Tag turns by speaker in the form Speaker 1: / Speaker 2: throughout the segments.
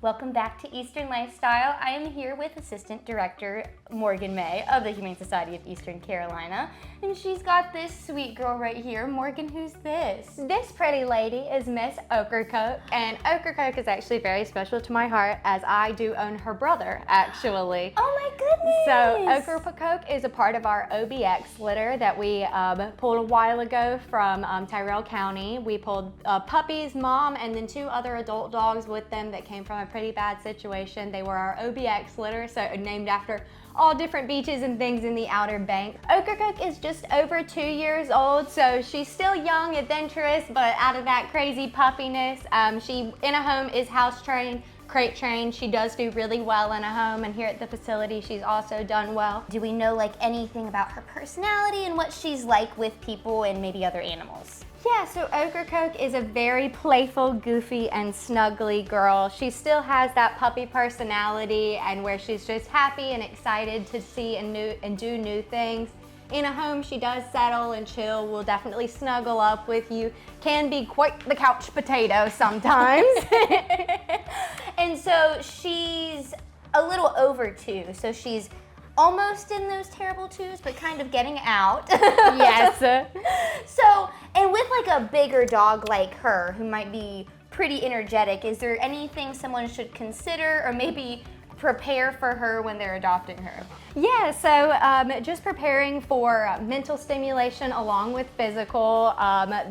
Speaker 1: Welcome back to Eastern Lifestyle. I am here with Assistant Director Morgan May of the Humane Society of Eastern Carolina, and she's got this sweet girl right here. Morgan, who's this?
Speaker 2: This pretty lady is Miss Ocracoke, and Ocracoke is actually very special to my heart as I do own her brother, actually.
Speaker 1: Oh my goodness!
Speaker 2: So Ocracoke is a part of our OBX litter that we pulled a while ago from Tyrell County. We pulled puppies, mom, and then 2 other adult dogs with them that came from a pretty bad situation. They were our OBX litter, so named after all different beaches and things in the Outer Banks. Ocracoke is just over 2 years old, so she's still young, adventurous, but out of that crazy puppiness. She, in a home, is house trained, crate trained. She does do really well in a home, and here at the facility, she's also done well.
Speaker 1: Do we know like anything about her personality and what she's like with people and maybe other animals?
Speaker 2: Yeah, so Ocracoke is a very playful, goofy, and snuggly girl. She still has that puppy personality and where she's just happy and excited to see and do new things. In a home, she does settle and chill, will definitely snuggle up with you, can be quite the couch potato sometimes.
Speaker 1: And so she's a little over 2, so she's almost in those terrible 2s, but kind of getting out.
Speaker 2: Yes.
Speaker 1: So, and with like a bigger dog like her, who might be pretty energetic, is there anything someone should consider or maybe prepare for her when they're adopting her?
Speaker 2: Yeah, so just preparing for mental stimulation along with physical.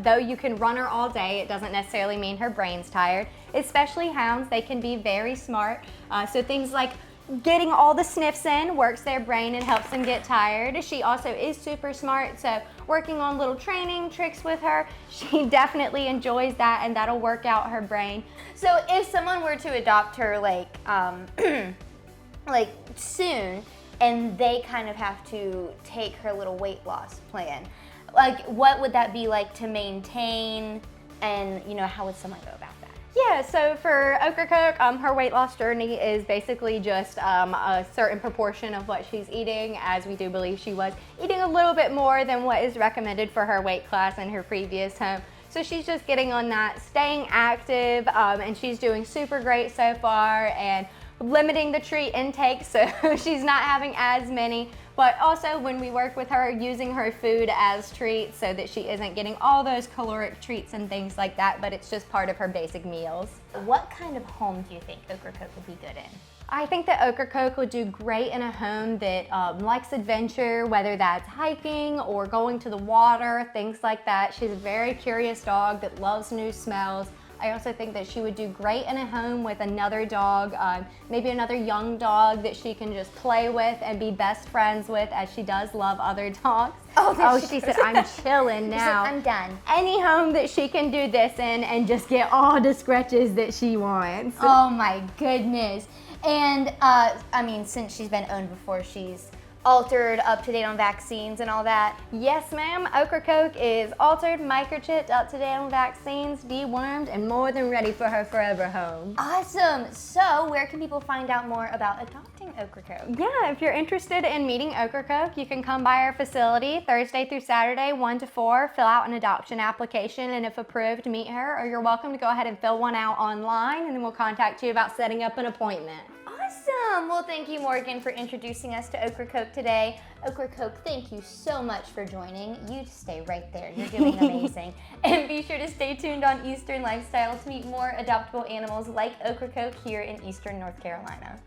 Speaker 2: Though you can run her all day, it doesn't necessarily mean her brain's tired. Especially hounds, they can be very smart. So things like getting all the sniffs in works their brain and helps them get tired. She also is super smart, so working on little training tricks with her, she definitely enjoys that, and that'll work out her brain.
Speaker 1: So if someone were to adopt her like like soon, and they kind of have to take her little weight loss plan, like what would that be like to maintain, and you know, how would someone go about that?
Speaker 2: Yeah, so for Ocracoke, her weight loss journey is basically just a certain proportion of what she's eating, as we do believe she was eating a little bit more than what is recommended for her weight class in her previous home. So she's just getting on that, staying active, and she's doing super great so far, and limiting the treat intake so she's not having as many, but also when we work with her, using her food as treats so that she isn't getting all those caloric treats and things like that, but it's just part of her basic meals.
Speaker 1: What kind of home do you think Ocracoke would be good in?
Speaker 2: I think that Ocracoke would do great in a home that likes adventure, whether that's hiking or going to the water, things like that. She's a very curious dog that loves new smells. I also think that she would do great in a home with another dog, maybe another young dog that she can just play with and be best friends with, as she does love other dogs. Oh, she said, I'm chilling now.
Speaker 1: She said, I'm done.
Speaker 2: Any home that she can do this in and just get all the scratches that she wants.
Speaker 1: Oh my goodness. And I mean, since she's been owned before, she's altered, up to date on vaccines and all that?
Speaker 2: Yes, ma'am. Ocracoke is altered, microchipped, up to date on vaccines, dewormed, and more than ready for her forever home.
Speaker 1: Awesome. So where can people find out more about adopting Ocracoke?
Speaker 2: Yeah, if you're interested in meeting Ocracoke, you can come by our facility Thursday through Saturday, 1 to 4, fill out an adoption application, and if approved, meet her, or you're welcome to go ahead and fill one out online, and then we'll contact you about setting up an appointment.
Speaker 1: Awesome. Well, thank you, Morgan, for introducing us to Ocracoke today. Ocracoke, thank you so much for joining. You stay right there. You're doing amazing. And be sure to stay tuned on Eastern Lifestyle to meet more adoptable animals like Ocracoke here in Eastern North Carolina.